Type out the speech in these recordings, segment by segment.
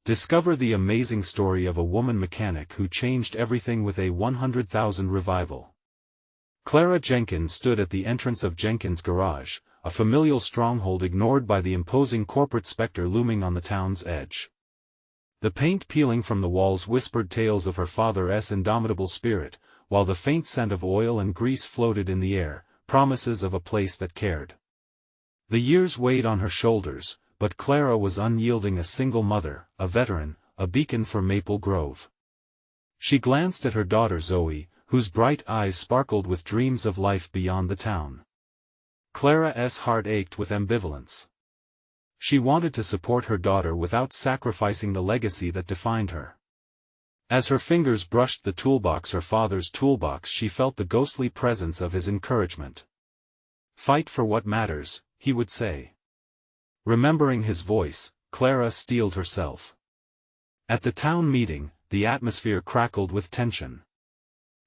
Discover the amazing story of a woman mechanic who changed everything with a 100,000 revival. Clara Jenkins stood at the entrance of Jenkins Garage, a familial stronghold ignored by the imposing corporate specter looming on the town's edge. The paint peeling from the walls whispered tales of her father's indomitable spirit, while the faint scent of oil and grease floated in the air, promises of a place that cared. The years weighed on her shoulders, but Clara was unyielding, a single mother, a veteran, a beacon for Maple Grove. She glanced at her daughter Zoe, whose bright eyes sparkled with dreams of life beyond the town. Clara's heart ached with ambivalence. She wanted to support her daughter without sacrificing the legacy that defined her. As her fingers brushed the toolbox, her father's toolbox, she felt the ghostly presence of his encouragement. "Fight for what matters," he would say. Remembering his voice, Clara steeled herself. At the town meeting, the atmosphere crackled with tension.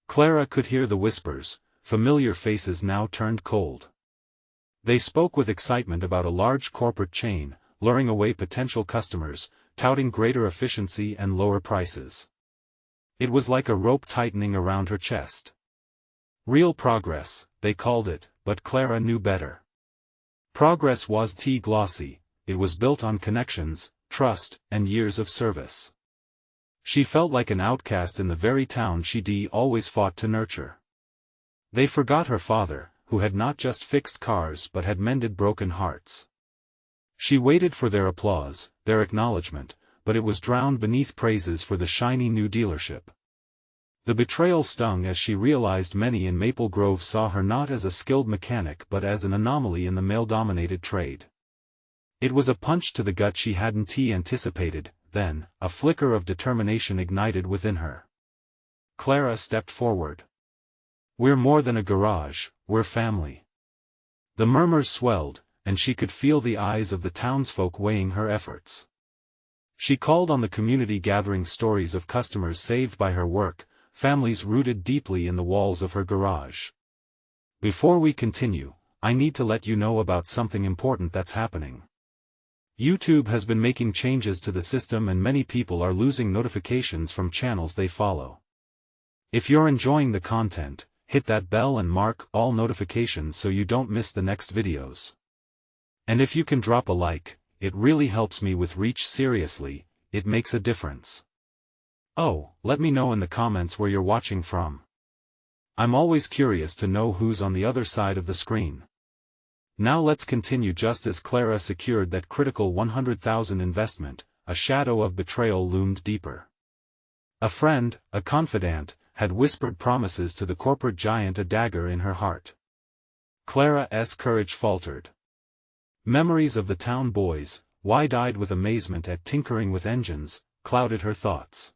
Clara could hear the whispers, familiar faces now turned cold. They spoke with excitement about a large corporate chain, luring away potential customers, touting greater efficiency and lower prices. It was like a rope tightening around her chest. Real progress, they called it, but Clara knew better. Progress was glossy, it was built on connections, trust, and years of service. She felt like an outcast in the very town she'd always fought to nurture. They forgot her father, who had not just fixed cars but had mended broken hearts. She waited for their applause, their acknowledgement, but it was drowned beneath praises for the shiny new dealership. The betrayal stung as she realized many in Maple Grove saw her not as a skilled mechanic but as an anomaly in the male-dominated trade. It was a punch to the gut she hadn't anticipated. Then, a flicker of determination ignited within her. Clara stepped forward. "We're more than a garage, we're family." The murmurs swelled, and she could feel the eyes of the townsfolk weighing her efforts. She called on the community, gathering stories of customers saved by her work, families rooted deeply in the walls of her garage. "Before we continue, I need to let you know about something important that's happening. YouTube has been making changes to the system and many people are losing notifications from channels they follow. If you're enjoying the content, hit that bell and mark all notifications so you don't miss the next videos. And if you can drop a like, it really helps me with reach. Seriously, it makes a difference. Oh, let me know in the comments where you're watching from. I'm always curious to know who's on the other side of the screen. Now let's continue. Just as Clara secured that critical 100,000 investment, a shadow of betrayal loomed deeper. A friend, a confidant, had whispered promises to the corporate giant, a dagger in her heart. Clara's courage faltered. Memories of the town boys, wide-eyed with amazement at tinkering with engines, clouded her thoughts.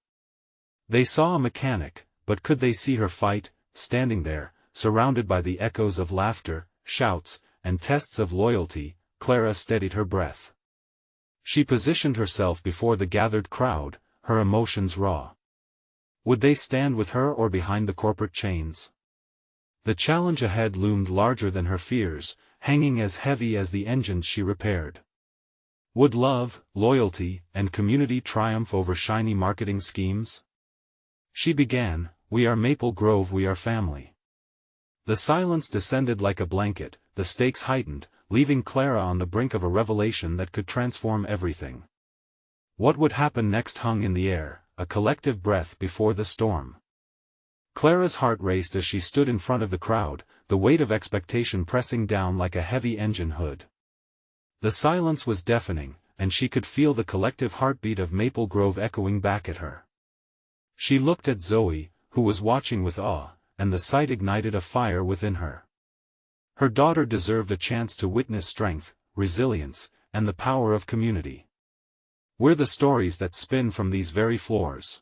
They saw a mechanic, but could they see her fight, standing there, surrounded by the echoes of laughter, shouts, and tests of loyalty? Clara steadied her breath. She positioned herself before the gathered crowd, her emotions raw. Would they stand with her or behind the corporate chains? The challenge ahead loomed larger than her fears, hanging as heavy as the engines she repaired. Would love, loyalty, and community triumph over shiny marketing schemes? She began, "We are Maple Grove, we are family." The silence descended like a blanket, the stakes heightened, leaving Clara on the brink of a revelation that could transform everything. What would happen next hung in the air, a collective breath before the storm. Clara's heart raced as she stood in front of the crowd, the weight of expectation pressing down like a heavy engine hood. The silence was deafening, and she could feel the collective heartbeat of Maple Grove echoing back at her. She looked at Zoe, who was watching with awe, and the sight ignited a fire within her. Her daughter deserved a chance to witness strength, resilience, and the power of community. "We're the stories that spin from these very floors,"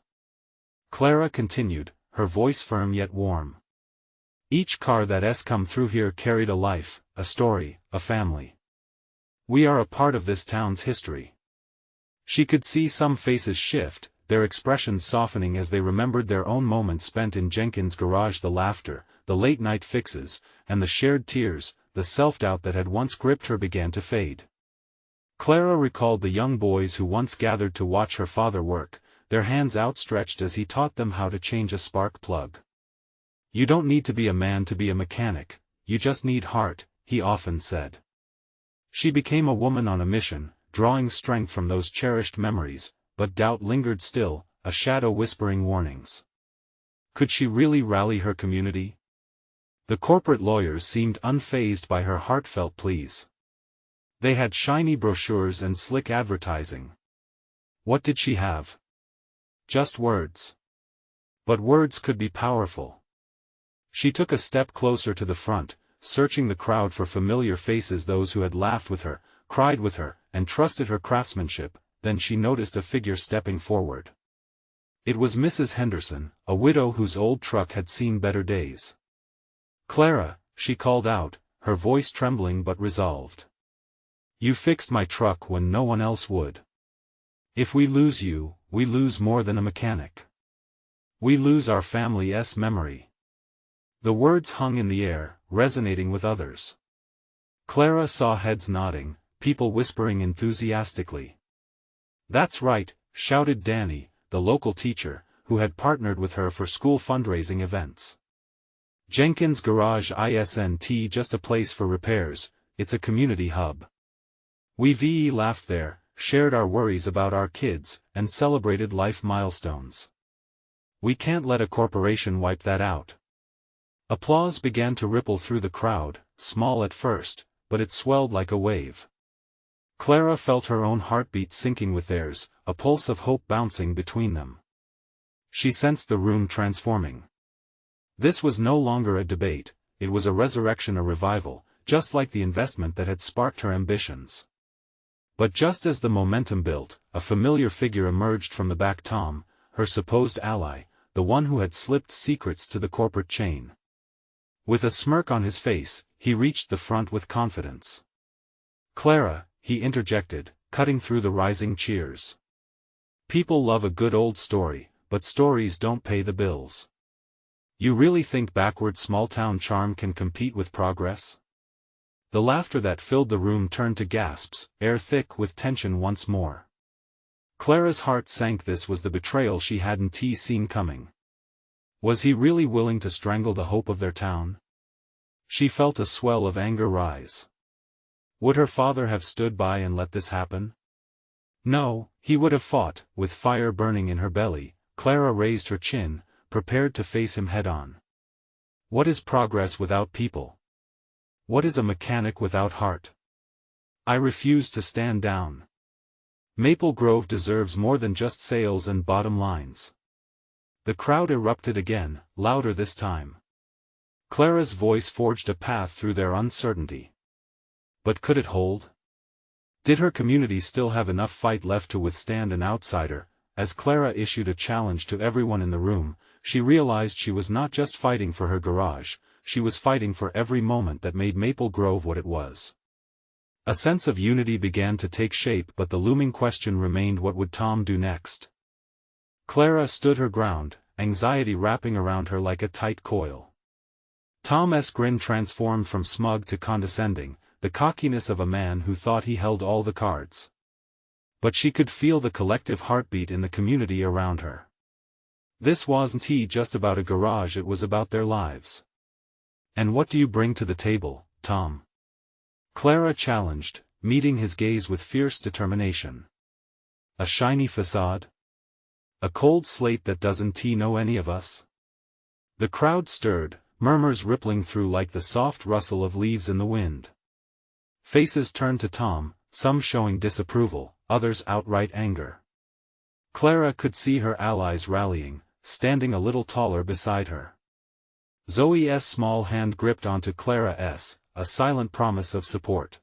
Clara continued, her voice firm yet warm. "Each car that's come through here carried a life, a story, a family. We are a part of this town's history." She could see some faces shift, their expressions softening as they remembered their own moments spent in Jenkins' garage, the laughter, the late-night fixes, and the shared tears. The self-doubt that had once gripped her began to fade. Clara recalled the young boys who once gathered to watch her father work, their hands outstretched as he taught them how to change a spark plug. "You don't need to be a man to be a mechanic, you just need heart," he often said. She became a woman on a mission, drawing strength from those cherished memories, but doubt lingered still, a shadow whispering warnings. Could she really rally her community? The corporate lawyers seemed unfazed by her heartfelt pleas. They had shiny brochures and slick advertising. What did she have? Just words. But words could be powerful. She took a step closer to the front, searching the crowd for familiar faces, those who had laughed with her, cried with her, and trusted her craftsmanship. Then she noticed a figure stepping forward. It was Mrs. Henderson, a widow whose old truck had seen better days. "Clara," she called out, her voice trembling but resolved. "You fixed my truck when no one else would. If we lose you, we lose more than a mechanic. We lose our family's memory." The words hung in the air, resonating with others. Clara saw heads nodding, people whispering enthusiastically. "That's right," shouted Danny, the local teacher, who had partnered with her for school fundraising events. "Jenkins Garage isn't just a place for repairs, it's a community hub. We've laughed there, shared our worries about our kids, and celebrated life milestones. We can't let a corporation wipe that out." Applause began to ripple through the crowd, small at first, but it swelled like a wave. Clara felt her own heartbeat sinking with theirs, a pulse of hope bouncing between them. She sensed the room transforming. This was no longer a debate, it was a resurrection, a revival, just like the investment that had sparked her ambitions. But just as the momentum built, a familiar figure emerged from the back. Tom, her supposed ally, the one who had slipped secrets to the corporate chain. With a smirk on his face, he reached the front with confidence. "Clara," he interjected, cutting through the rising cheers. "People love a good old story, but stories don't pay the bills. You really think backward small-town charm can compete with progress?" The laughter that filled the room turned to gasps, air thick with tension once more. Clara's heart sank. This was the betrayal she hadn't seen coming. Was he really willing to strangle the hope of their town? She felt a swell of anger rise. Would her father have stood by and let this happen? No, he would have fought. With fire burning in her belly, Clara raised her chin, prepared to face him head-on. What is progress without people? What is a mechanic without heart? I refuse to stand down. Maple Grove deserves more than just sales and bottom lines. The crowd erupted again, louder this time. Clara's voice forged a path through their uncertainty. But could it hold? Did her community still have enough fight left to withstand an outsider? As Clara issued a challenge to everyone in the room, she realized she was not just fighting for her garage, she was fighting for every moment that made Maple Grove what it was. A sense of unity began to take shape, but the looming question remained: what would Tom do next? Clara stood her ground, anxiety wrapping around her like a tight coil. Tom's grin transformed from smug to condescending, the cockiness of a man who thought he held all the cards. But she could feel the collective heartbeat in the community around her. This wasn't just about a garage, it was about their lives. "And what do you bring to the table, Tom?" Clara challenged, meeting his gaze with fierce determination. "A shiny facade? A cold slate that doesn't know any of us?" The crowd stirred, murmurs rippling through like the soft rustle of leaves in the wind. Faces turned to Tom, some showing disapproval, others outright anger. Clara could see her allies rallying, standing a little taller beside her. Zoe's small hand gripped onto Clara's, a silent promise of support.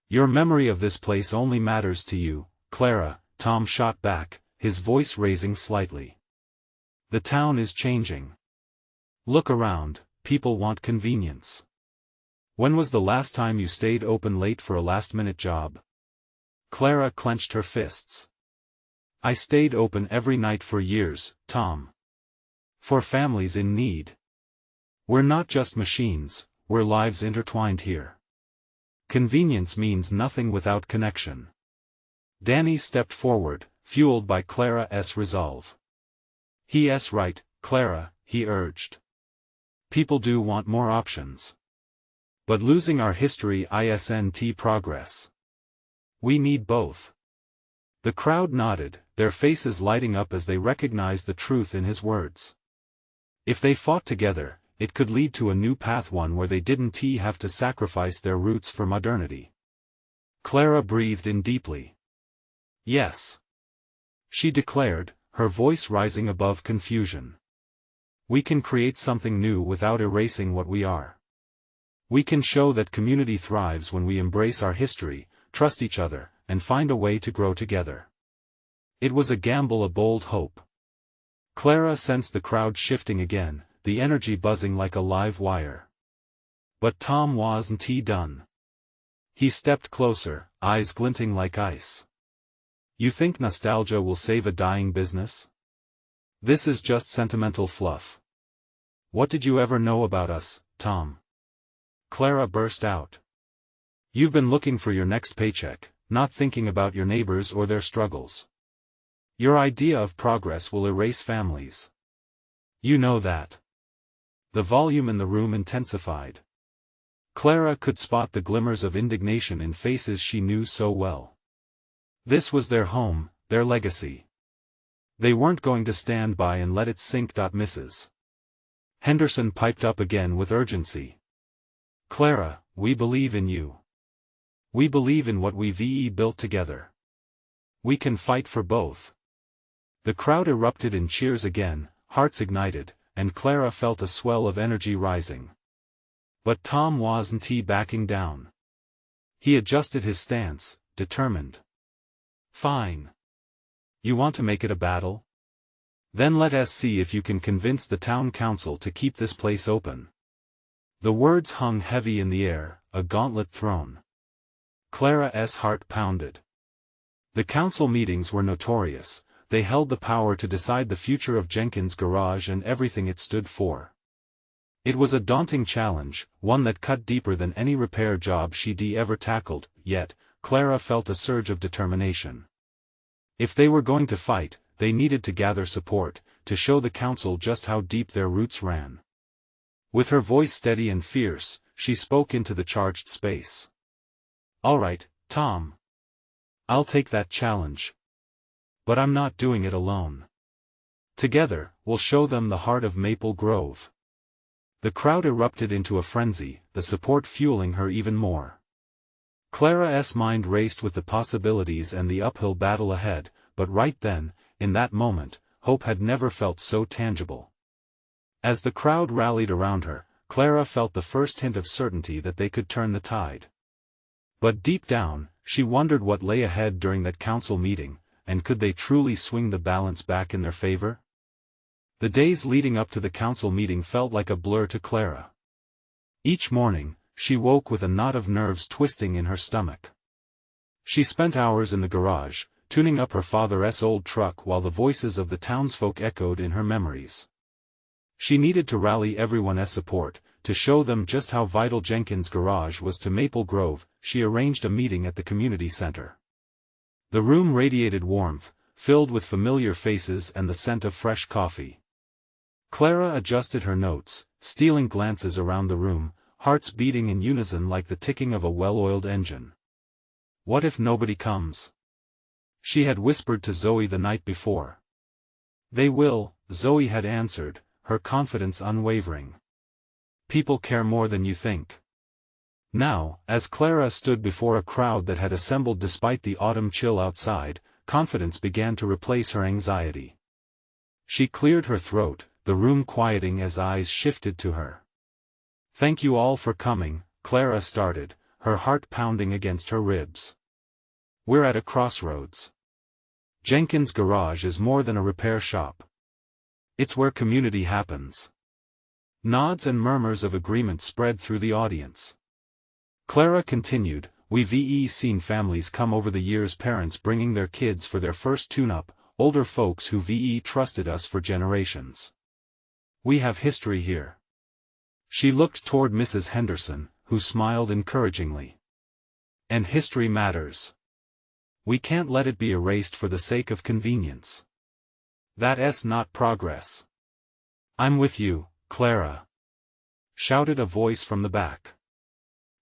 "Your memory of this place only matters to you, Clara," Tom shot back, his voice raising slightly. "The town is changing. Look around, people want convenience. When was the last time you stayed open late for a last-minute job?" Clara clenched her fists. "I stayed open every night for years, Tom. For families in need. We're not just machines, we're lives intertwined here. Convenience means nothing without connection. Danny stepped forward, fueled by Clara's resolve. He's right, Clara, he urged. People do want more options. But losing our history isn't progress. We need both. The crowd nodded, their faces lighting up as they recognized the truth in his words. If they fought together, it could lead to a new path, one where they didn't have to sacrifice their roots for modernity. Clara breathed in deeply. Yes, she declared, her voice rising above confusion. We can create something new without erasing what we are. We can show that community thrives when we embrace our history, trust each other, and find a way to grow together. It was a gamble, a bold hope. Clara sensed the crowd shifting again, the energy buzzing like a live wire. But Tom wasn't done. He stepped closer, eyes glinting like ice. You think nostalgia will save a dying business? This is just sentimental fluff. What did you ever know about us, Tom? Clara burst out. You've been looking for your next paycheck, not thinking about your neighbors or their struggles. Your idea of progress will erase families. You know that. The volume in the room intensified. Clara could spot the glimmers of indignation in faces she knew so well. This was their home, their legacy. They weren't going to stand by and let it sink. Mrs. Henderson piped up again with urgency. Clara, we believe in you. We believe in what we've built together. We can fight for both. The crowd erupted in cheers again, hearts ignited, and Clara felt a swell of energy rising. But Tom wasn't backing down. He adjusted his stance, determined. Fine. You want to make it a battle? Then let us see if you can convince the town council to keep this place open. The words hung heavy in the air, a gauntlet thrown. Clara's heart pounded. The council meetings were notorious. They held the power to decide the future of Jenkins Garage and everything it stood for. It was a daunting challenge, one that cut deeper than any repair job she'd ever tackled, yet, Clara felt a surge of determination. If they were going to fight, they needed to gather support, to show the council just how deep their roots ran. With her voice steady and fierce, she spoke into the charged space. All right, Tom. I'll take that challenge. But I'm not doing it alone. Together, we'll show them the heart of Maple Grove. The crowd erupted into a frenzy, the support fueling her even more. Clara's mind raced with the possibilities and the uphill battle ahead, but right then, in that moment, hope had never felt so tangible. As the crowd rallied around her, Clara felt the first hint of certainty that they could turn the tide. But deep down, she wondered what lay ahead during that council meeting, and could they truly swing the balance back in their favor? The days leading up to the council meeting felt like a blur to Clara. Each morning, she woke with a knot of nerves twisting in her stomach. She spent hours in the garage, tuning up her father's old truck while the voices of the townsfolk echoed in her memories. She needed to rally everyone's support, to show them just how vital Jenkins Garage was to Maple Grove. She arranged a meeting at the community center. The room radiated warmth, filled with familiar faces and the scent of fresh coffee. Clara adjusted her notes, stealing glances around the room, hearts beating in unison like the ticking of a well-oiled engine. What if nobody comes? She had whispered to Zoe the night before. They will, Zoe had answered, her confidence unwavering. People care more than you think. Now, as Clara stood before a crowd that had assembled despite the autumn chill outside, confidence began to replace her anxiety. She cleared her throat, the room quieting as eyes shifted to her. Thank you all for coming, Clara started, her heart pounding against her ribs. We're at a crossroads. Jenkins Garage is more than a repair shop. It's where community happens. Nods and murmurs of agreement spread through the audience. Clara continued, we've seen families come over the years, parents bringing their kids for their first tune-up, older folks who've trusted us for generations. We have history here. She looked toward Mrs. Henderson, who smiled encouragingly. And history matters. We can't let it be erased for the sake of convenience. That's not progress. I'm with you, Clara, shouted a voice from the back.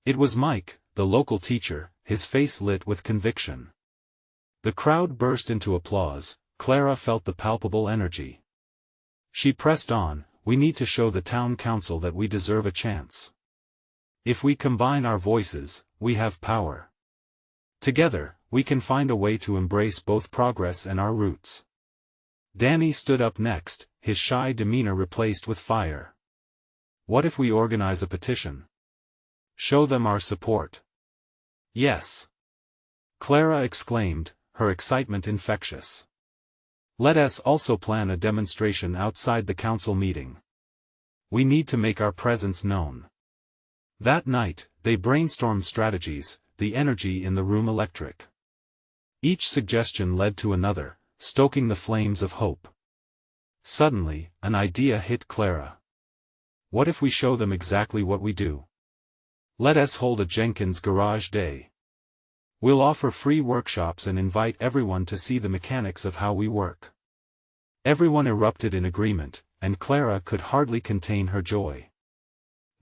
It was Mike, the local teacher, his face lit with conviction. The crowd burst into applause. Clara felt the palpable energy. She pressed on, we need to show the town council that we deserve a chance. If we combine our voices, we have power. Together, we can find a way to embrace both progress and our roots. Danny stood up next, his shy demeanor replaced with fire. What if we organize a petition? Show them our support. Yes. Clara exclaimed, her excitement infectious. Let us also plan a demonstration outside the council meeting. We need to make our presence known. That night, they brainstormed strategies, the energy in the room electric. Each suggestion led to another, stoking the flames of hope. Suddenly, an idea hit Clara. What if we show them exactly what we do? Let us hold a Jenkins Garage Day. We'll offer free workshops and invite everyone to see the mechanics of how we work. Everyone erupted in agreement, and Clara could hardly contain her joy.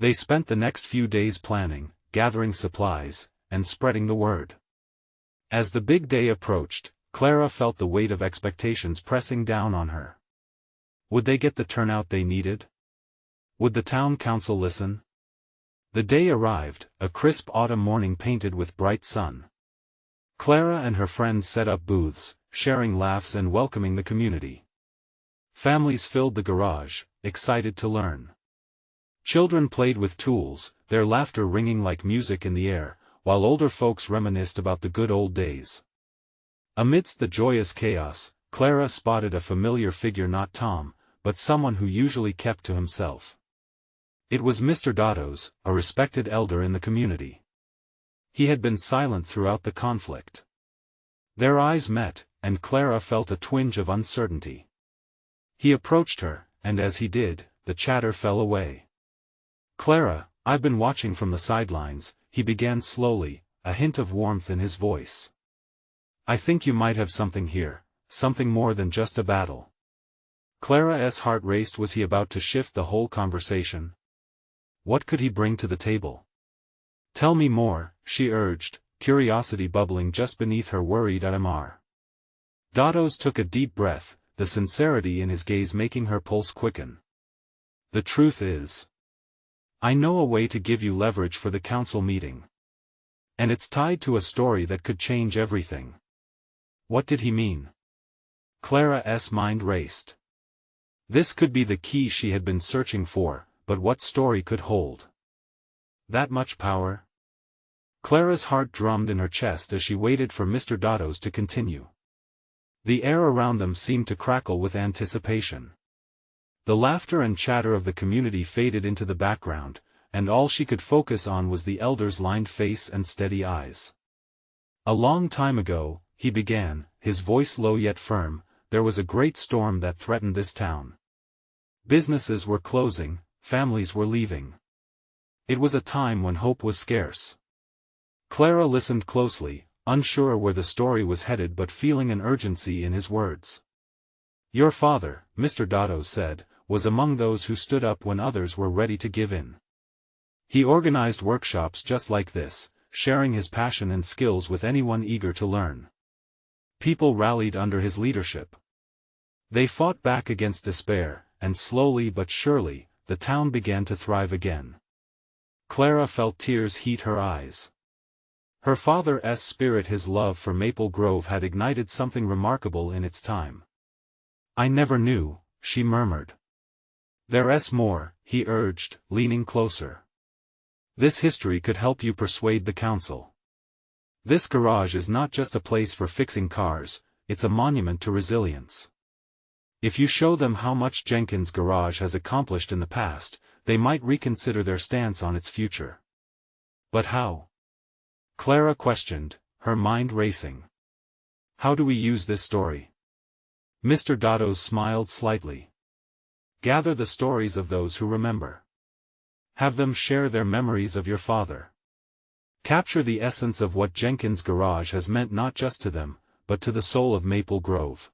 They spent the next few days planning, gathering supplies, and spreading the word. As the big day approached, Clara felt the weight of expectations pressing down on her. Would they get the turnout they needed? Would the town council listen? The day arrived, a crisp autumn morning painted with bright sun. Clara and her friends set up booths, sharing laughs and welcoming the community. Families filled the garage, excited to learn. Children played with tools, their laughter ringing like music in the air, while older folks reminisced about the good old days. Amidst the joyous chaos, Clara spotted a familiar figure, not Tom, but someone who usually kept to himself. It was Mr. Dottos, a respected elder in the community. He had been silent throughout the conflict. Their eyes met, and Clara felt a twinge of uncertainty. He approached her, and as he did, the chatter fell away. Clara, I've been watching from the sidelines, he began slowly, a hint of warmth in his voice. I think you might have something here, something more than just a battle. Clara's heart raced. Was he about to shift the whole conversation? What could he bring to the table? Tell me more, she urged, curiosity bubbling just beneath her worried Adamar. Dottos took a deep breath, the sincerity in his gaze making her pulse quicken. The truth is, I know a way to give you leverage for the council meeting. And it's tied to a story that could change everything. What did he mean? Clara's mind raced. This could be the key she had been searching for, but what story could hold that much power? Clara's heart drummed in her chest as she waited for Mr. Dottos to continue. The air around them seemed to crackle with anticipation. The laughter and chatter of the community faded into the background, and all she could focus on was the elder's lined face and steady eyes. A long time ago, he began, his voice low yet firm, there was a great storm that threatened this town. Businesses were closing, families were leaving. It was a time when hope was scarce. Clara listened closely, unsure where the story was headed but feeling an urgency in his words. Your father, Mr. Dottos said, was among those who stood up when others were ready to give in. He organized workshops just like this, sharing his passion and skills with anyone eager to learn. People rallied under his leadership. They fought back against despair, and slowly but surely, the town began to thrive again. Clara felt tears heat her eyes. Her father's spirit, his love for Maple Grove had ignited something remarkable in its time. I never knew, she murmured. There's more, he urged, leaning closer. This history could help you persuade the council. This garage is not just a place for fixing cars, it's a monument to resilience. If you show them how much Jenkins Garage has accomplished in the past, they might reconsider their stance on its future. But how? Clara questioned, her mind racing. How do we use this story? Mr. Dottos smiled slightly. Gather the stories of those who remember. Have them share their memories of your father. Capture the essence of what Jenkins Garage has meant not just to them, but to the soul of Maple Grove.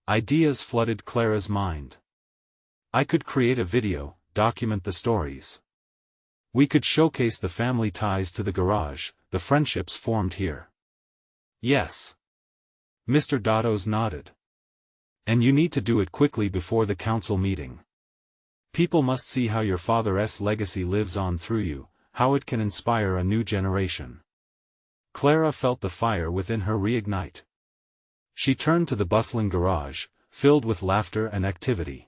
Ideas flooded Clara's mind. I could create a video, document the stories. We could showcase the family ties to the garage, the friendships formed here. Yes. Mr. Dottos nodded. And you need to do it quickly before the council meeting. People must see how your father's legacy lives on through you, how it can inspire a new generation. Clara felt the fire within her reignite. She turned to the bustling garage, filled with laughter and activity.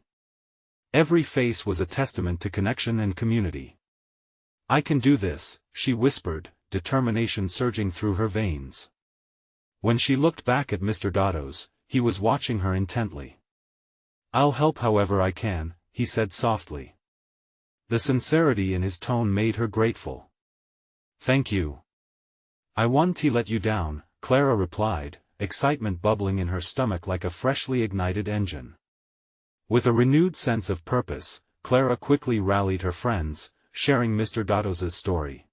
Every face was a testament to connection and community. I can do this, she whispered, determination surging through her veins. When she looked back at Mr. Dottos, he was watching her intently. I'll help however I can, he said softly. The sincerity in his tone made her grateful. Thank you. I won't let you down, Clara replied, excitement bubbling in her stomach like a freshly ignited engine. With a renewed sense of purpose, Clara quickly rallied her friends, sharing Mr. Dottos's story.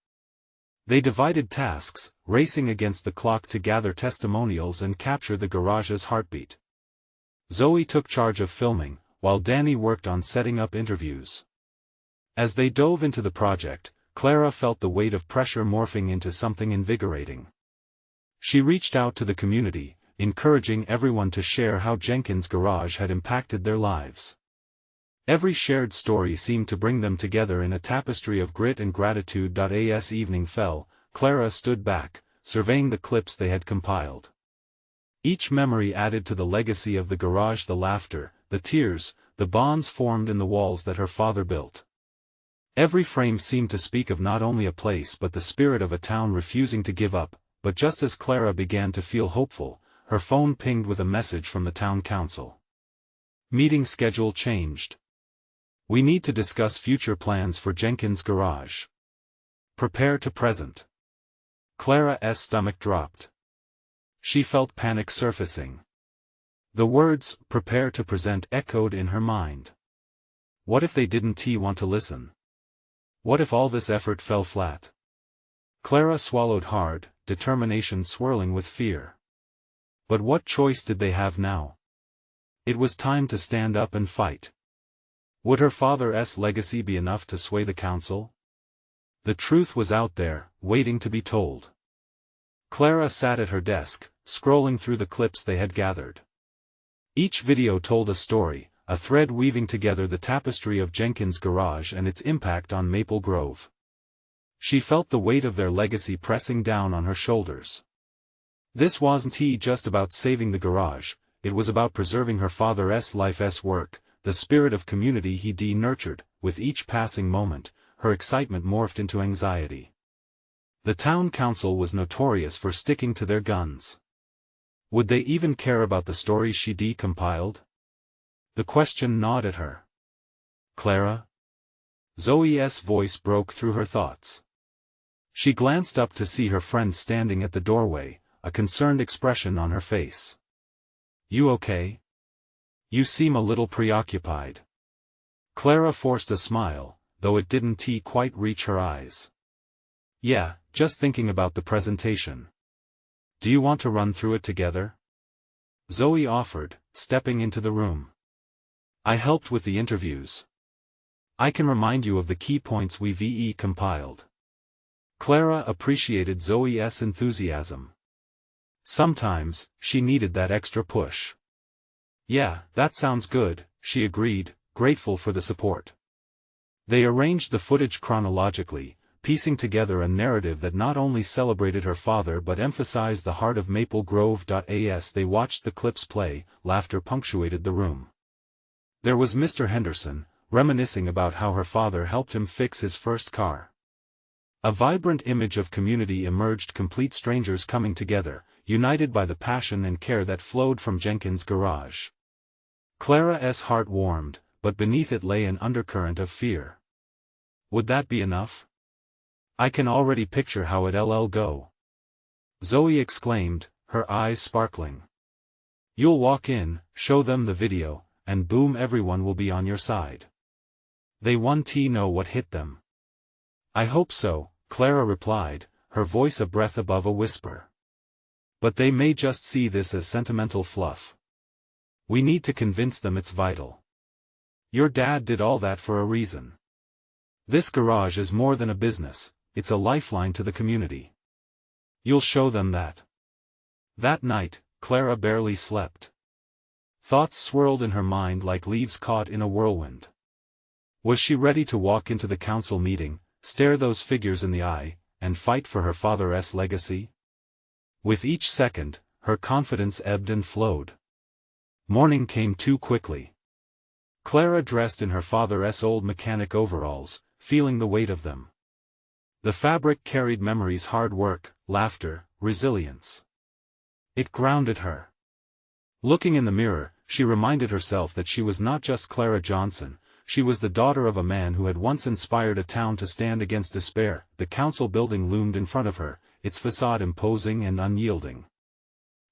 They divided tasks, racing against the clock to gather testimonials and capture the garage's heartbeat. Zoe took charge of filming, while Danny worked on setting up interviews. As they dove into the project, Clara felt the weight of pressure morphing into something invigorating. She reached out to the community, encouraging everyone to share how Jenkins Garage had impacted their lives. Every shared story seemed to bring them together in a tapestry of grit and gratitude. As evening fell, Clara stood back, surveying the clips they had compiled. Each memory added to the legacy of the garage, the laughter, the tears, the bonds formed in the walls that her father built. Every frame seemed to speak of not only a place but the spirit of a town refusing to give up. But just as Clara began to feel hopeful, her phone pinged with a message from the town council. Meeting schedule changed. We need to discuss future plans for Jenkins Garage. Prepare to present. Clara's stomach dropped. She felt panic surfacing. The words, prepare to present, echoed in her mind. What if they didn't want to listen? What if all this effort fell flat? Clara swallowed hard, determination swirling with fear. But what choice did they have now? It was time to stand up and fight. Would her father's legacy be enough to sway the council? The truth was out there, waiting to be told. Clara sat at her desk, scrolling through the clips they had gathered. Each video told a story, a thread weaving together the tapestry of Jenkins Garage and its impact on Maple Grove. She felt the weight of their legacy pressing down on her shoulders. This wasn't just about saving the garage, it was about preserving her father's life's work, the spirit of community he nurtured. With each passing moment, her excitement morphed into anxiety. The town council was notorious for sticking to their guns. Would they even care about the stories she compiled? The question gnawed at her. Clara? Zoe's voice broke through her thoughts. She glanced up to see her friend standing at the doorway, a concerned expression on her face. You okay? You seem a little preoccupied. Clara forced a smile, though it didn't quite reach her eyes. Yeah, just thinking about the presentation. Do you want to run through it together? Zoe offered, stepping into the room. I helped with the interviews. I can remind you of the key points we've compiled. Clara appreciated Zoe's enthusiasm. Sometimes, she needed that extra push. Yeah, that sounds good, she agreed, grateful for the support. They arranged the footage chronologically, piecing together a narrative that not only celebrated her father but emphasized the heart of Maple Grove. As they watched the clips play, laughter punctuated the room. There was Mr. Henderson, reminiscing about how her father helped him fix his first car. A vibrant image of community emerged, complete strangers coming together, united by the passion and care that flowed from Jenkins Garage. Clara's heart warmed, but beneath it lay an undercurrent of fear. Would that be enough? I can already picture how it'll go. Zoe exclaimed, her eyes sparkling. You'll walk in, show them the video, and boom, everyone will be on your side. They won't know what hit them. I hope so, Clara replied, her voice a breath above a whisper. But they may just see this as sentimental fluff. We need to convince them it's vital. Your dad did all that for a reason. This garage is more than a business, it's a lifeline to the community. You'll show them that. That night, Clara barely slept. Thoughts swirled in her mind like leaves caught in a whirlwind. Was she ready to walk into the council meeting, stare those figures in the eye, and fight for her father's legacy? With each second, her confidence ebbed and flowed. Morning came too quickly. Clara dressed in her father's old mechanic overalls, feeling the weight of them. The fabric carried memories, hard work, laughter, resilience. It grounded her. Looking in the mirror, she reminded herself that she was not just Clara Johnson, she was the daughter of a man who had once inspired a town to stand against despair. The council building loomed in front of her, its facade imposing and unyielding.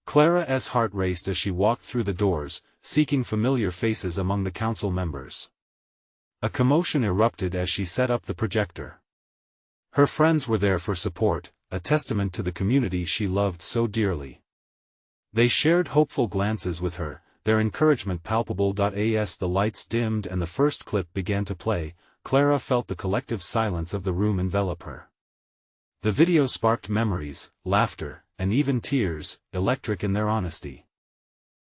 Clara's heart raced as she walked through the doors, seeking familiar faces among the council members. A commotion erupted as she set up the projector. Her friends were there for support, a testament to the community she loved so dearly. They shared hopeful glances with her, their encouragement palpable. As the lights dimmed and the first clip began to play, Clara felt the collective silence of the room envelop her. The video sparked memories, laughter, and even tears, electric in their honesty.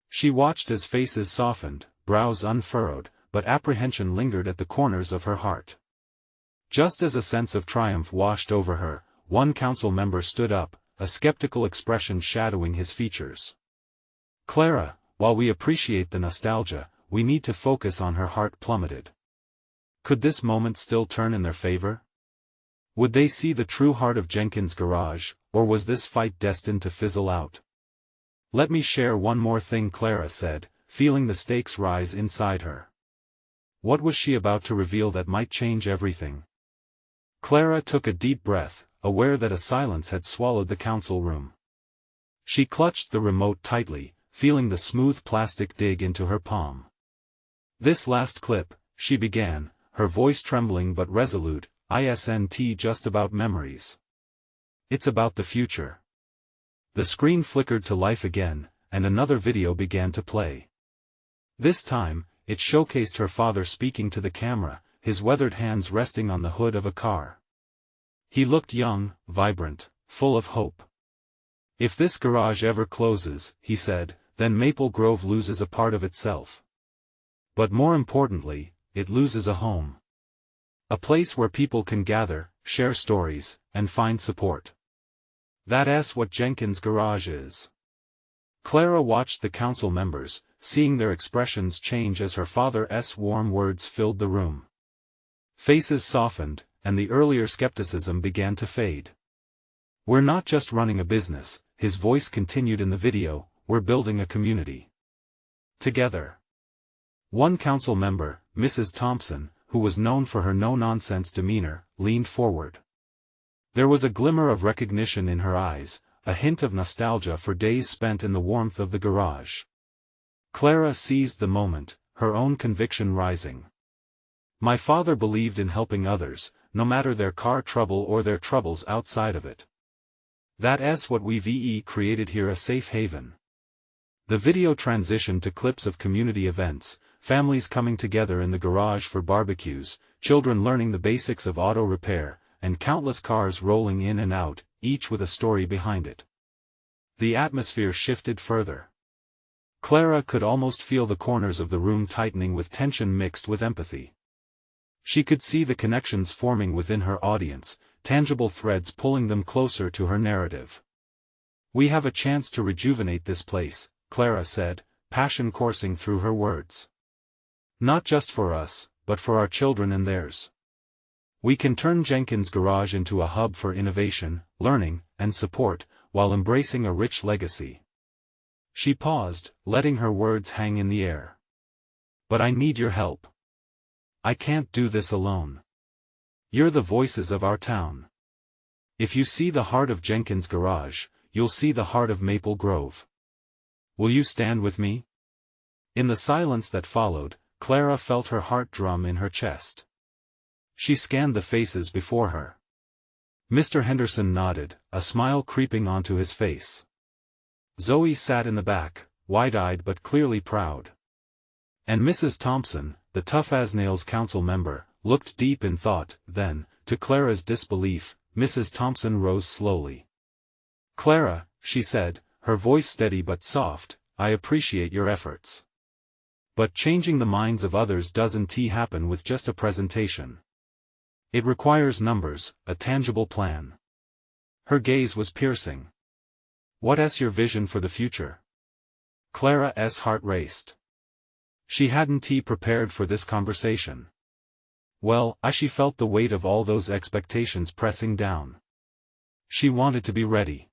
She watched as faces softened, brows unfurrowed, but apprehension lingered at the corners of her heart. Just as a sense of triumph washed over her, one council member stood up, a skeptical expression shadowing his features. Clara, while we appreciate the nostalgia, we need to focus on her heart plummeted. Could this moment still turn in their favor? Would they see the true heart of Jenkins Garage, or was this fight destined to fizzle out? Let me share one more thing, Clara said, feeling the stakes rise inside her. What was she about to reveal that might change everything? Clara took a deep breath, aware that a silence had swallowed the council room. She clutched the remote tightly, feeling the smooth plastic dig into her palm. This last clip, she began, her voice trembling but resolute, isn't just about memories. It's about the future. The screen flickered to life again, and another video began to play. This time, it showcased her father speaking to the camera, his weathered hands resting on the hood of a car. He looked young, vibrant, full of hope. If this garage ever closes, he said, then Maple Grove loses a part of itself. But more importantly, it loses a home. A place where people can gather, share stories, and find support. That's what Jenkins Garage is. Clara watched the council members, seeing their expressions change as her father's warm words filled the room. Faces softened, and the earlier skepticism began to fade. We're not just running a business, his voice continued in the video, we're building a community. Together. One council member, Mrs. Thompson, who was known for her no-nonsense demeanor, leaned forward. There was a glimmer of recognition in her eyes, a hint of nostalgia for days spent in the warmth of the garage. Clara seized the moment, her own conviction rising. My father believed in helping others, no matter their car trouble or their troubles outside of it. That's what we've created here, a safe haven. The video transitioned to clips of community events, families coming together in the garage for barbecues, children learning the basics of auto repair, and countless cars rolling in and out, each with a story behind it. The atmosphere shifted further. Clara could almost feel the corners of the room tightening with tension mixed with empathy. She could see the connections forming within her audience, tangible threads pulling them closer to her narrative. We have a chance to rejuvenate this place, Clara said, passion coursing through her words. Not just for us, but for our children and theirs. We can turn Jenkins Garage into a hub for innovation, learning, and support, while embracing a rich legacy. She paused, letting her words hang in the air. But I need your help. I can't do this alone. You're the voices of our town. If you see the heart of Jenkins Garage, you'll see the heart of Maple Grove. Will you stand with me? In the silence that followed, Clara felt her heart drum in her chest. She scanned the faces before her. Mr. Henderson nodded, a smile creeping onto his face. Zoe sat in the back, wide-eyed but clearly proud. And Mrs. Thompson, the tough-as-nails council member, looked deep in thought. Then, to Clara's disbelief, Mrs. Thompson rose slowly. "Clara," she said, her voice steady but soft, "I appreciate your efforts. But changing the minds of others doesn't happen with just a presentation. It requires numbers, a tangible plan." Her gaze was piercing. "What's your vision for the future?" Clara's heart raced. She hadn't prepared for this conversation. Well, she felt the weight of all those expectations pressing down. She wanted to be ready.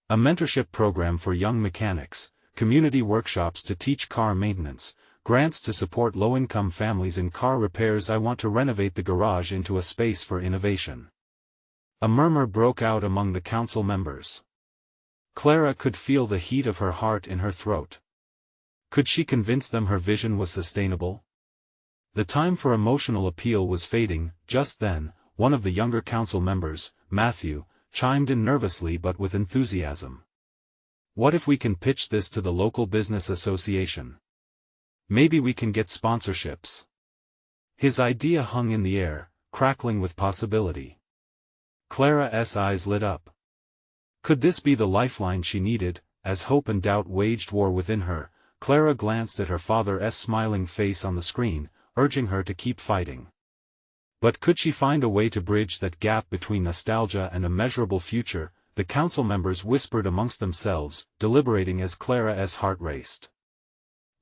A mentorship program for young mechanics, community workshops to teach car maintenance, grants to support low-income families in car repairs. "I want to renovate the garage into a space for innovation." A murmur broke out among the council members. Clara could feel the heat of her heart in her throat. Could she convince them her vision was sustainable? The time for emotional appeal was fading. Just then, one of the younger council members, Matthew, chimed in nervously but with enthusiasm. "What if we can pitch this to the local business association? Maybe we can get sponsorships." His idea hung in the air, crackling with possibility. Clara's eyes lit up. Could this be the lifeline she needed? As hope and doubt waged war within her, Clara glanced at her father's smiling face on the screen, urging her to keep fighting. But could she find a way to bridge that gap between nostalgia and a measurable future? The council members whispered amongst themselves, deliberating as Clara's heart raced.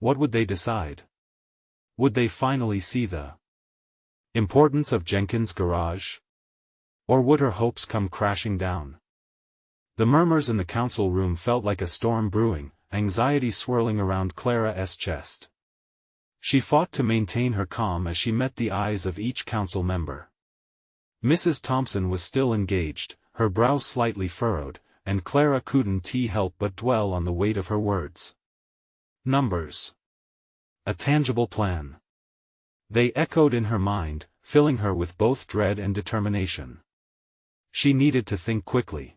What would they decide? Would they finally see the importance of Jenkins Garage? Or would her hopes come crashing down? The murmurs in the council room felt like a storm brewing, anxiety swirling around Clara's chest. She fought to maintain her calm as she met the eyes of each council member. Mrs. Thompson was still engaged, her brow slightly furrowed, and Clara couldn't help but dwell on the weight of her words. Numbers. A tangible plan. They echoed in her mind, filling her with both dread and determination. She needed to think quickly.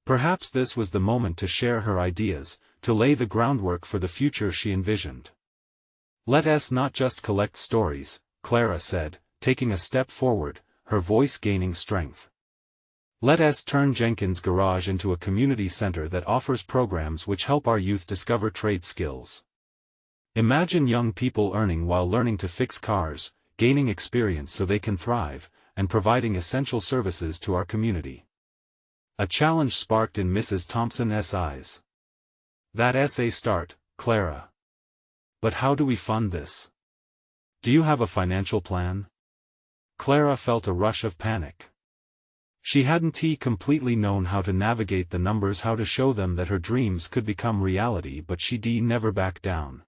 Perhaps this was the moment to share her ideas, to lay the groundwork for the future she envisioned. "Let us not just collect stories," Clara said, taking a step forward, her voice gaining strength. "Let us turn Jenkins Garage into a community center that offers programs which help our youth discover trade skills. Imagine young people earning while learning to fix cars, gaining experience so they can thrive, and providing essential services to our community." A challenge sparked in Mrs. Thompson's eyes. "That's a start, Clara. But how do we fund this? Do you have a financial plan?" Clara felt a rush of panic. She hadn't completely known how to navigate the numbers, how to show them that her dreams could become reality, but she never backed down.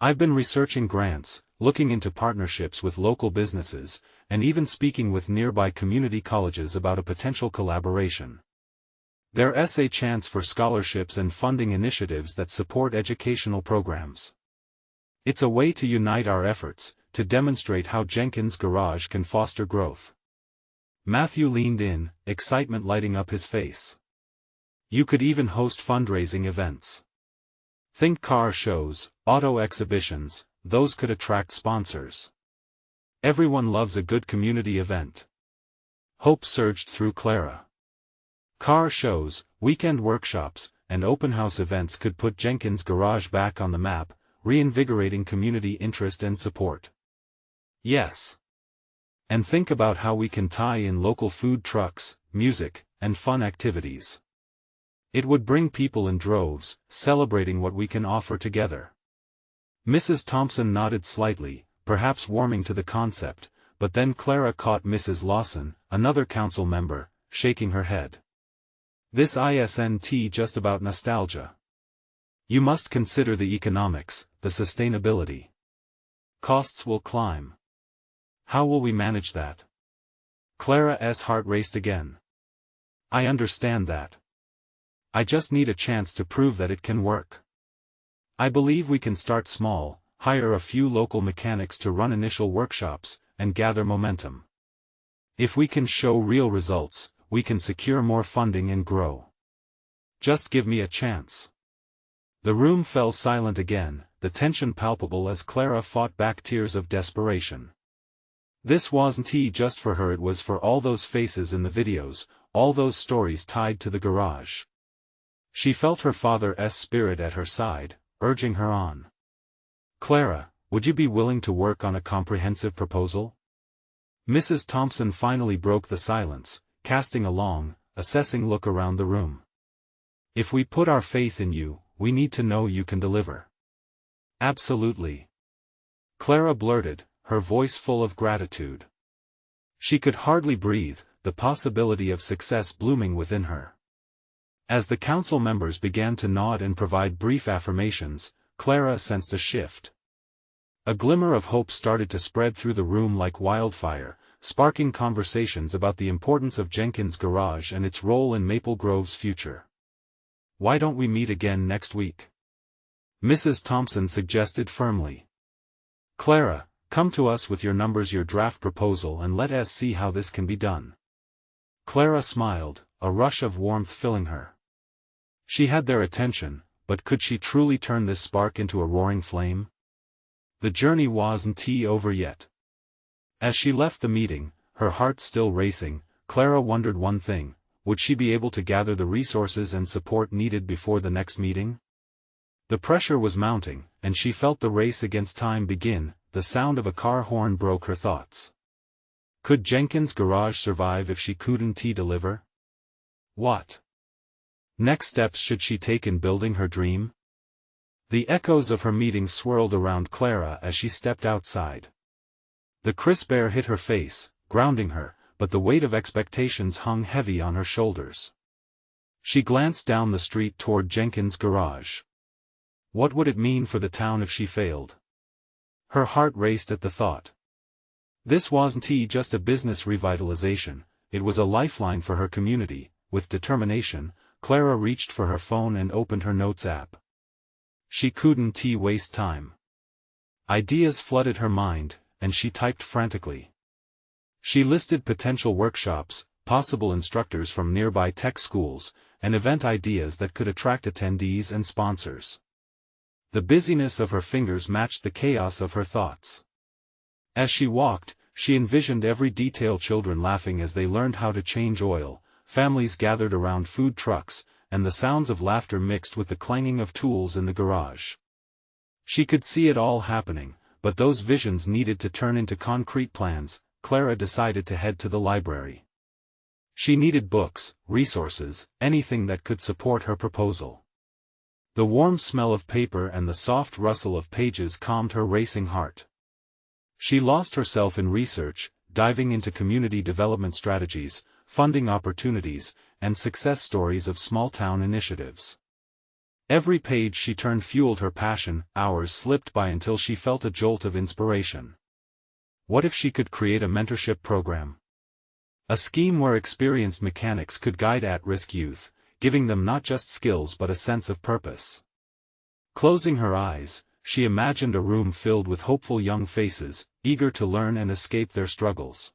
"I've been researching grants, looking into partnerships with local businesses, and even speaking with nearby community colleges about a potential collaboration. There's a chance for scholarships and funding initiatives that support educational programs. It's a way to unite our efforts, to demonstrate how Jenkins Garage can foster growth." Matthew leaned in, excitement lighting up his face. "You could even host fundraising events. Think car shows, auto exhibitions, those could attract sponsors. Everyone loves a good community event." Hope surged through Clara. Car shows, weekend workshops, and open house events could put Jenkins Garage back on the map, reinvigorating community interest and support. "Yes. And think about how we can tie in local food trucks, music, and fun activities. It would bring people in droves, celebrating what we can offer together." Mrs. Thompson nodded slightly, perhaps warming to the concept, but then Clara caught Mrs. Lawson, another council member, shaking her head. "This isn't just about nostalgia. You must consider the economics, the sustainability. Costs will climb. How will we manage that?" Clara's heart raced again. "I understand that. I just need a chance to prove that it can work. I believe we can start small, hire a few local mechanics to run initial workshops, and gather momentum. If we can show real results, we can secure more funding and grow. Just give me a chance. The room fell silent again, the tension palpable as Clara fought back tears of desperation. This wasn't just for her, it was for all those faces in the videos, all those stories tied to the garage. She felt her father's spirit at her side, urging her on. Clara, would you be willing to work on a comprehensive proposal? Mrs. Thompson finally broke the silence, casting a long, assessing look around the room. If we put our faith in you, we need to know you can deliver. Absolutely. Clara blurted, her voice full of gratitude. She could hardly breathe, the possibility of success blooming within her. As the council members began to nod and provide brief affirmations, Clara sensed a shift. A glimmer of hope started to spread through the room like wildfire, sparking conversations about the importance of Jenkins Garage and its role in Maple Grove's future. Why don't we meet again next week? Mrs. Thompson suggested firmly. Clara, come to us with your numbers, your draft proposal, and let us see how this can be done. Clara smiled, a rush of warmth filling her. She had their attention, but could she truly turn this spark into a roaring flame? The journey wasn't over yet. As she left the meeting, her heart still racing, Clara wondered one thing: would she be able to gather the resources and support needed before the next meeting? The pressure was mounting, and she felt the race against time begin. The sound of a car horn broke her thoughts. Could Jenkins Garage survive if she couldn't deliver? What next steps should she take in building her dream? The echoes of her meeting swirled around Clara as she stepped outside. The crisp air hit her face, grounding her, but the weight of expectations hung heavy on her shoulders. She glanced down the street toward Jenkins Garage. What would it mean for the town if she failed? Her heart raced at the thought. This wasn't just a business revitalization, it was a lifeline for her community. With determination, Clara reached for her phone and opened her notes app. She couldn't waste time. Ideas flooded her mind, and she typed frantically. She listed potential workshops, possible instructors from nearby tech schools, and event ideas that could attract attendees and sponsors. The busyness of her fingers matched the chaos of her thoughts. As she walked, she envisioned every detail: children laughing as they learned how to change oil, families gathered around food trucks, and the sounds of laughter mixed with the clanging of tools in the garage. She could see it all happening, but those visions needed to turn into concrete plans. Clara decided to head to the library. She needed books, resources, anything that could support her proposal. The warm smell of paper and the soft rustle of pages calmed her racing heart. She lost herself in research, diving into community development strategies, funding opportunities, and success stories of small-town initiatives. Every page she turned fueled her passion. Hours slipped by until she felt a jolt of inspiration. What if she could create a mentorship program? A scheme where experienced mechanics could guide at-risk youth, giving them not just skills but a sense of purpose. Closing her eyes, she imagined a room filled with hopeful young faces, eager to learn and escape their struggles.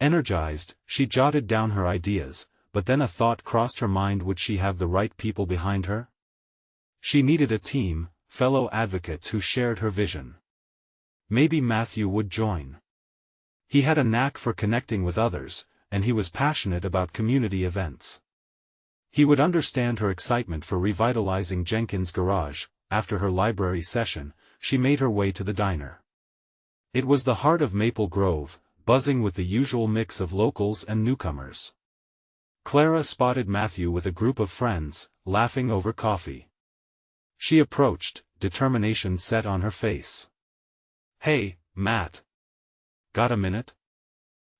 Energized, she jotted down her ideas, but then a thought crossed her mind: would she have the right people behind her? She needed a team, fellow advocates who shared her vision. Maybe Matthew would join. He had a knack for connecting with others, and he was passionate about community events. He would understand her excitement for revitalizing Jenkins Garage. After her library session, she made her way to the diner. It was the heart of Maple Grove, buzzing with the usual mix of locals and newcomers. Clara spotted Matthew with a group of friends, laughing over coffee. She approached, determination set on her face. "Hey, Matt. Got a minute?"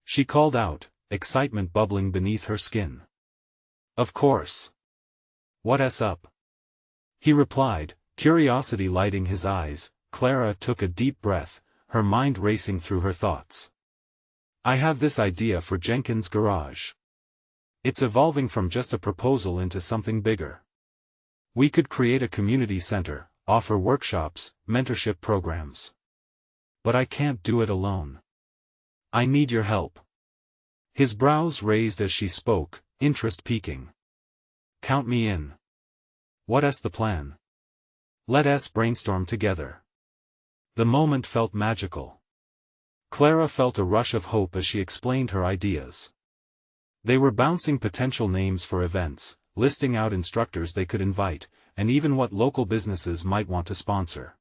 she called out, excitement bubbling beneath her skin. "Of course. What's up?" he replied, curiosity lighting his eyes. Clara took a deep breath, her mind racing through her thoughts. "I have this idea for Jenkins Garage. It's evolving from just a proposal into something bigger. We could create a community center, offer workshops, mentorship programs. But I can't do it alone. I need your help." His brows raised as she spoke, interest peaking. "Count me in. What's the plan? Let's brainstorm together." The moment felt magical. Clara felt a rush of hope as she explained her ideas. They were bouncing potential names for events, listing out instructors they could invite, and even what local businesses might want to sponsor.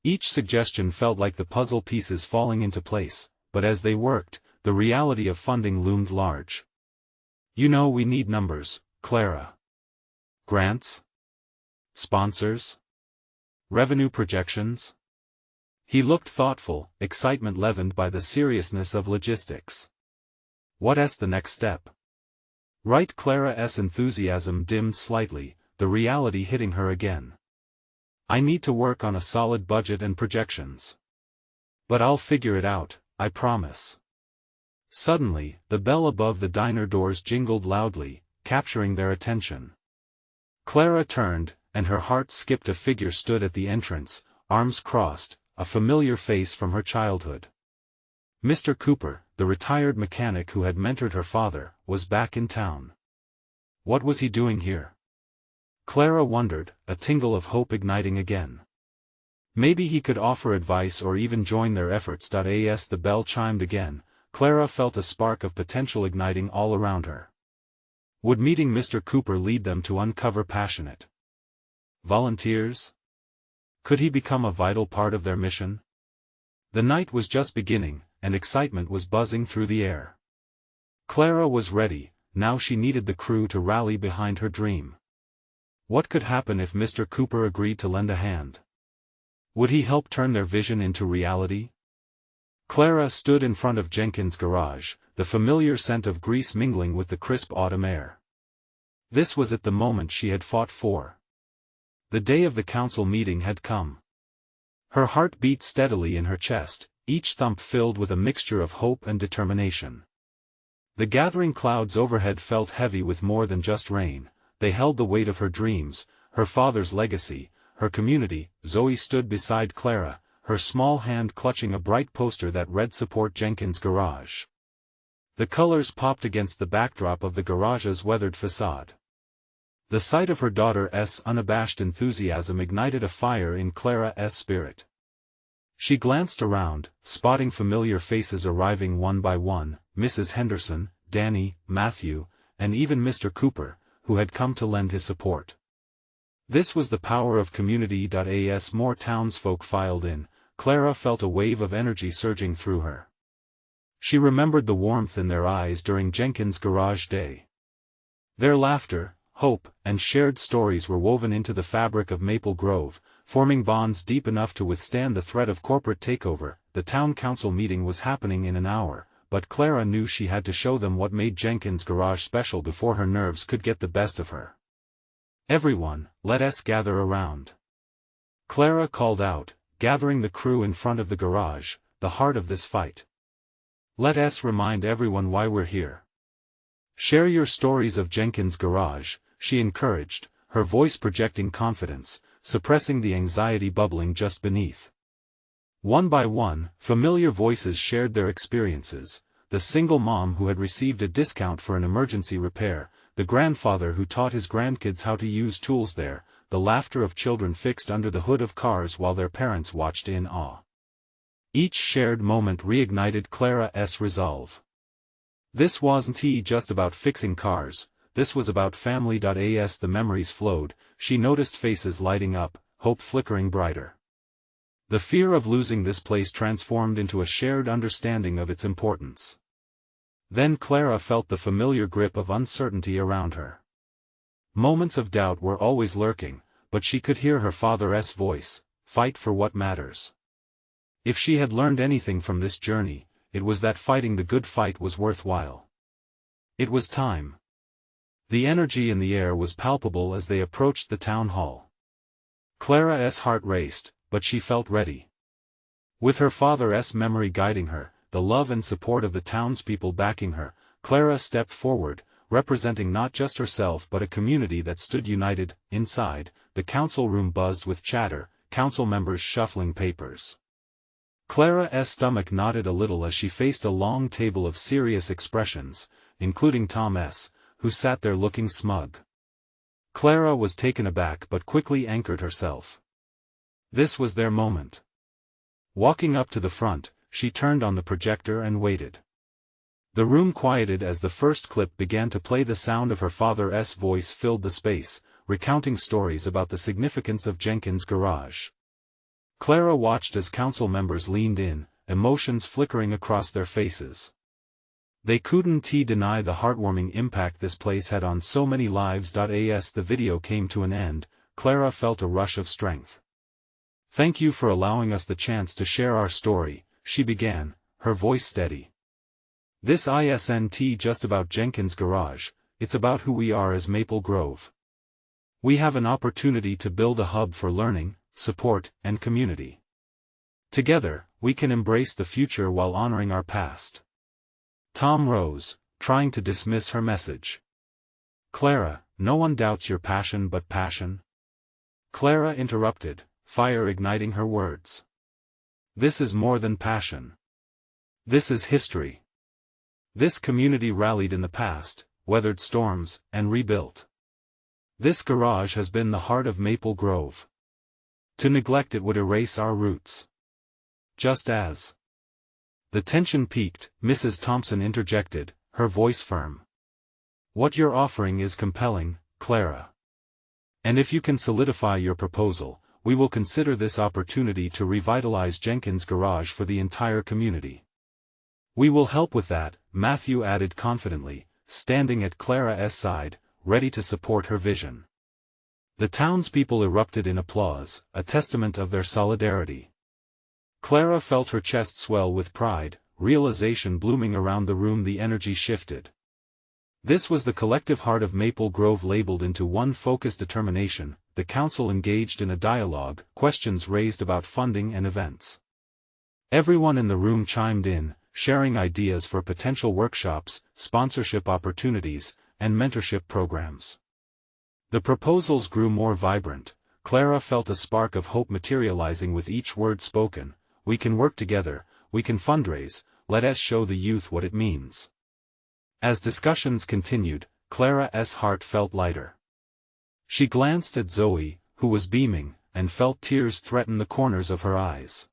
Each suggestion felt like the puzzle pieces falling into place, but as they worked, the reality of funding loomed large. "You know we need numbers, Clara. Grants? Sponsors? Revenue projections?" He looked thoughtful, excitement leavened by the seriousness of logistics. "What's the next step?" Right. Clara's enthusiasm dimmed slightly, the reality hitting her again. "I need to work on a solid budget and projections. But I'll figure it out, I promise." Suddenly, the bell above the diner doors jingled loudly, capturing their attention. Clara turned, and her heart skipped. A figure stood at the entrance, arms crossed, a familiar face from her childhood. Mr. Cooper, the retired mechanic who had mentored her father, was back in town. What was he doing here? Clara wondered, a tingle of hope igniting again. Maybe he could offer advice or even join their efforts. As the bell chimed again, Clara felt a spark of potential igniting all around her. Would meeting Mr. Cooper lead them to uncover passionate volunteers? Could he become a vital part of their mission? The night was just beginning, and excitement was buzzing through the air. Clara was ready, now she needed the crew to rally behind her dream. What could happen if Mr. Cooper agreed to lend a hand? Would he help turn their vision into reality? Clara stood in front of Jenkins' garage, the familiar scent of grease mingling with the crisp autumn air. This was it, the moment she had fought for. The day of the council meeting had come. Her heart beat steadily in her chest, each thump filled with a mixture of hope and determination. The gathering clouds overhead felt heavy with more than just rain. They held the weight of her dreams, her father's legacy, her community. Zoe stood beside Clara, her small hand clutching a bright poster that read "Support Jenkins Garage." The colors popped against the backdrop of the garage's weathered facade. The sight of her daughter's unabashed enthusiasm ignited a fire in Clara's spirit. She glanced around, spotting familiar faces arriving one by one, Mrs. Henderson, Danny, Matthew, and even Mr. Cooper, who had come to lend his support. This was the power of community. As more townsfolk filed in, Clara felt a wave of energy surging through her. She remembered the warmth in their eyes during Jenkins' Garage Day. Their laughter, hope, and shared stories were woven into the fabric of Maple Grove, forming bonds deep enough to withstand the threat of corporate takeover. The town council meeting was happening in an hour, but Clara knew she had to show them what made Jenkins' Garage special before her nerves could get the best of her. "Everyone, let's gather around," Clara called out, gathering the crew in front of the garage, the heart of this fight. "Let's remind everyone why we're here. Share your stories of Jenkins' Garage," she encouraged, her voice projecting confidence, suppressing the anxiety bubbling just beneath. One by one, familiar voices shared their experiences: the single mom who had received a discount for an emergency repair, the grandfather who taught his grandkids how to use tools there, the laughter of children fixed under the hood of cars while their parents watched in awe. Each shared moment reignited Clara's resolve. This wasn't just about fixing cars, this was about family. As the memories flowed, she noticed faces lighting up, hope flickering brighter. The fear of losing this place transformed into a shared understanding of its importance. Then Clara felt the familiar grip of uncertainty around her. Moments of doubt were always lurking, but she could hear her father's voice: "Fight for what matters." If she had learned anything from this journey, it was that fighting the good fight was worthwhile. It was time. The energy in the air was palpable as they approached the town hall. Clara's heart raced, but she felt ready. With her father's memory guiding her, the love and support of the townspeople backing her, Clara stepped forward, representing not just herself but a community that stood united. Inside, the council room buzzed with chatter, council members shuffling papers. Clara's stomach knotted a little as she faced a long table of serious expressions, including Tom S., who sat there looking smug. Clara was taken aback but quickly anchored herself. This was their moment. Walking up to the front, she turned on the projector and waited. The room quieted as the first clip began to play. The sound of her father's voice filled the space, recounting stories about the significance of Jenkins Garage. Clara watched as council members leaned in, emotions flickering across their faces. They couldn't deny the heartwarming impact this place had on so many lives. As the video came to an end, Clara felt a rush of strength. "Thank you for allowing us the chance to share our story," she began, her voice steady. "This isn't just about Jenkins Garage, it's about who we are as Maple Grove. We have an opportunity to build a hub for learning, support, and community. Together, we can embrace the future while honoring our past." Tom rose, trying to dismiss her message. "Clara, no one doubts your passion but passion." Clara interrupted, fire igniting her words. "This is more than passion. This is history. This community rallied in the past, weathered storms, and rebuilt. This garage has been the heart of Maple Grove. To neglect it would erase our roots. Just as..." The tension peaked. Mrs. Thompson interjected, her voice firm. "What you're offering is compelling, Clara. And if you can solidify your proposal, we will consider this opportunity to revitalize Jenkins Garage for the entire community." "We will help with that," Matthew added confidently, standing at Clara's side, ready to support her vision. The townspeople erupted in applause, a testament of their solidarity. Clara felt her chest swell with pride, realization blooming around the room. The energy shifted. This was the collective heart of Maple Grove labeled into one focused determination. The council engaged in a dialogue, questions raised about funding and events. Everyone in the room chimed in, sharing ideas for potential workshops, sponsorship opportunities, and mentorship programs. The proposals grew more vibrant. Clara felt a spark of hope materializing with each word spoken. "We can work together, we can fundraise, let us show the youth what it means." As discussions continued, Clara's heart felt lighter. She glanced at Zoe, who was beaming, and felt tears threaten the corners of her eyes.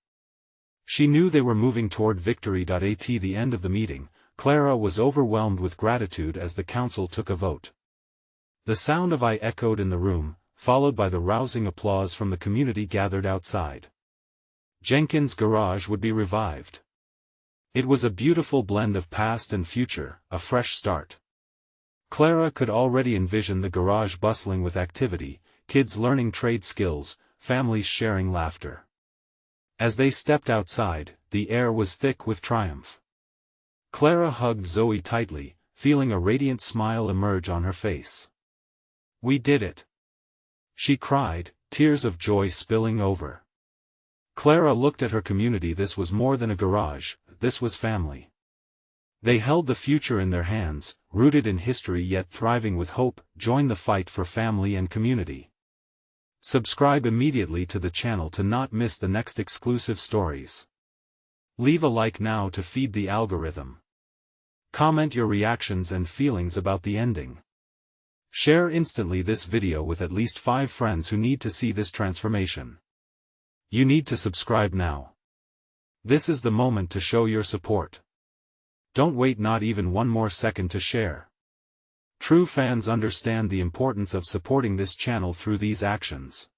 She knew they were moving toward victory. At the end of the meeting, Clara was overwhelmed with gratitude as the council took a vote. The sound of "I" echoed in the room, followed by the rousing applause from the community gathered outside. Jenkins Garage would be revived. It was a beautiful blend of past and future, a fresh start. Clara could already envision the garage bustling with activity, kids learning trade skills, families sharing laughter. As they stepped outside, the air was thick with triumph. Clara hugged Zoe tightly, feeling a radiant smile emerge on her face. "We did it!" she cried, tears of joy spilling over. Clara looked at her community. This was more than a garage, this was family. They held the future in their hands, rooted in history yet thriving with hope. Join the fight for family and community. Subscribe immediately to the channel to not miss the next exclusive stories. Leave a like now to feed the algorithm. Comment your reactions and feelings about the ending. Share instantly this video with at least 5 friends who need to see this transformation. You need to subscribe now. This is the moment to show your support. Don't wait not even one more second to share. True fans understand the importance of supporting this channel through these actions.